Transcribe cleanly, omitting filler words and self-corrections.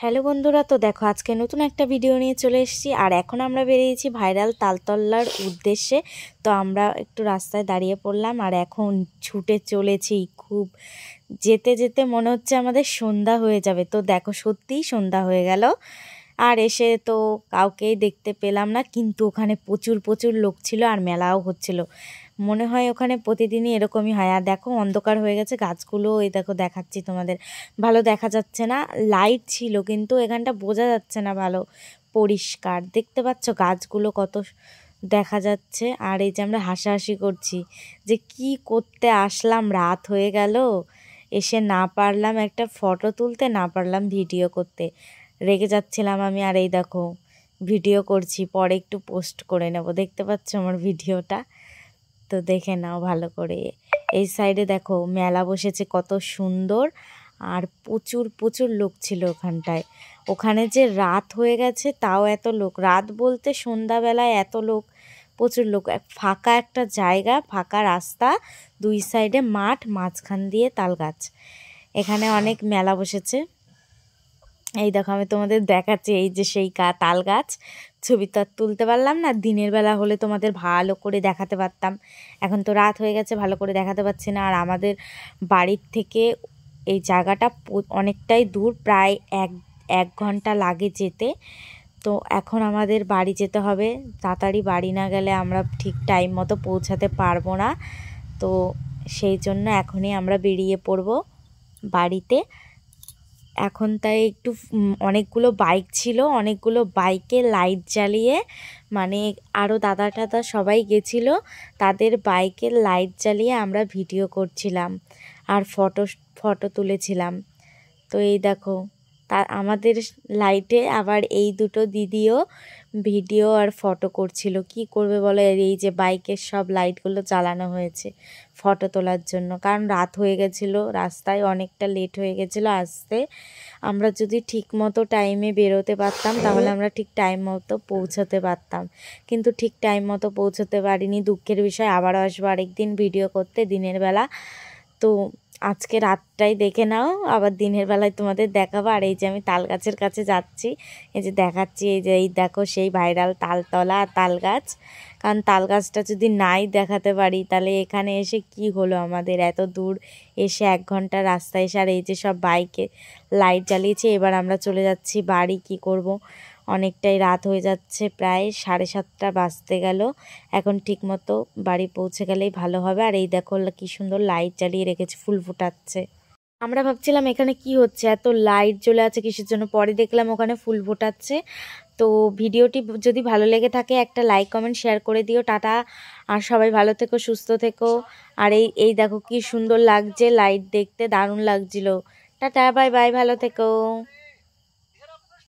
Hello বন্ধুরা, তো দেখো আজকে নতুন একটা ভিডিও নিয়ে চলে এসেছি। আর এখন আমরা বেরিয়েছি ভাইরাল তালতলার উদ্দেশ্যে। তো আমরা একটু রাস্তায় দাঁড়িয়ে পড়লাম আর এখন ছুটে চলেছি। খুব যেতে যেতে মনে হচ্ছে আমাদের সন্ধ্যা হয়ে যাবে। তো দেখো সত্যিই সন্ধ্যা হয়ে গেল। আর এসে তো কাউকেই দেখতে পেলাম না, কিন্তু ওখানে প্রচুর প্রচুর লোক ছিল আর মেলাও হচ্ছিল। মনে হয় ওখানে প্রতিদিনই এরকমই হয়। আর দেখো অন্ধকার হয়ে গেছে, গাছগুলো এই দেখো দেখাচ্ছি তোমাদের, ভালো দেখা যাচ্ছে না। লাইট ছিল কিন্তু এখানটা বোঝা যাচ্ছে না ভালো পরিষ্কার। দেখতে পাচ্ছ গাছগুলো কত দেখা যাচ্ছে। আর এই যে আমরা হাসাহাসি করছি যে কি করতে আসলাম, রাত হয়ে গেল, এসে না পারলাম একটা ফটো তুলতে, না পারলাম ভিডিও করতে, রেগে যাচ্ছিলাম আমি। আর এই দেখো ভিডিও করছি, পরে একটু পোস্ট করে নেব। দেখতে পাচ্ছ আমার ভিডিওটা, তো দেখে নাও ভালো করে। এই সাইডে দেখো মেলা বসেছে কত সুন্দর, আর প্রচুর প্রচুর লোক ছিল ওখানটায়। ওখানে যে রাত হয়ে গেছে তাও এত লোক, রাত বলতে সন্ধ্যাবেলায় এত লোক, প্রচুর লোক। ফাঁকা একটা জায়গা, ফাঁকা রাস্তা, দুই সাইডে মাঠ, মাঝখান দিয়ে তাল গাছ। এখানে অনেক মেলা বসেছে। এই দেখো আমি তোমাদের দেখাচ্ছি, এই যে সেই তাল গাছ। ছবি তো আর তুলতে পারলাম না, দিনের বেলা হলে তোমাদের ভালো করে দেখাতে পারতাম। এখন তো রাত হয়ে গেছে, ভালো করে দেখাতে পারছি না। আর আমাদের বাড়ির থেকে এই জায়গাটা অনেকটাই দূর, প্রায় এক ঘন্টা লাগে যেতে। তো এখন আমাদের বাড়ি যেতে হবে। তাড়াতাড়ি বাড়ি না গেলে আমরা ঠিক টাইম মতো পৌঁছাতে পারবো না। তো সেই জন্য এখনই আমরা বেরিয়ে পড়বো বাড়িতে। এখন তাই একটু অনেকগুলো বাইক ছিল, অনেকগুলো বাইকে লাইট জ্বালিয়ে, মানে আরও দাদা টাদা সবাই গেছিলো, তাদের বাইকের লাইট জ্বালিয়ে আমরা ভিডিও করছিলাম আর ফটো তুলেছিলাম। তো এই দেখো আমাদের লাইটে আবার এই দুটো দিদিও ভিডিও আর ফটো করছিল। কি করবে বলো, এই যে বাইকের সব লাইটগুলো জ্বালানো হয়েছে ফটো তোলার জন্য, কারণ রাত হয়ে গেছিলো, রাস্তায় অনেকটা লেট হয়ে গেছিলো আসতে। আমরা যদি ঠিক মতো টাইমে বেরোতে পারতাম তাহলে আমরা ঠিক টাইম মতো পৌঁছাতে পারতাম, কিন্তু ঠিক টাইম মতো পৌঁছাতে পারিনি। দুঃখের বিষয়, আবারও আসবো আরেকদিন ভিডিও করতে দিনের বেলা। তো আজকে রাতটাই দেখে নাও, আবার দিনের বেলায় তোমাদের দেখাবো। আর এই যে আমি তাল গাছের কাছে যাচ্ছি, এই যে দেখাচ্ছি, এই যে এই দেখো সেই ভাইরাল তালতলা তাল গাছ। কারণ তাল গাছটা যদি নাই দেখাতে পারি তাহলে এখানে এসে কি হলো আমাদের, এত দূর এসে 1 ঘন্টা রাস্তা এসে। আর এই যে সব বাইকে লাইট জ্বালিয়েছে। এবার আমরা চলে যাচ্ছি বাড়ি। কি করব, অনেকটাই রাত হয়ে যাচ্ছে, প্রায় 7:30 বাজতে গেল। এখন ঠিক মতো বাড়ি পৌঁছে গেলেই ভালো হবে। আর এই দেখো কি সুন্দর লাইট জ্বালিয়ে রেখেছে, ফুল ফোটাচ্ছে। আমরা ভাবছিলাম এখানে কি হচ্ছে, এত লাইট জ্বলে আছে কিসের জন্য, পরে দেখলাম ওখানে ফুল ফোটাচ্ছে। তো ভিডিওটি যদি ভালো লেগে থাকে একটা লাইক কমেন্ট শেয়ার করে দিও। টাটা। আর সবাই ভালো থেকো, সুস্থ থেকো। আর এই দেখো কি সুন্দর লাগছে লাইট দেখতে, দারুণ লাগছিল। টাটা, বাই বাই, ভালো থেকো।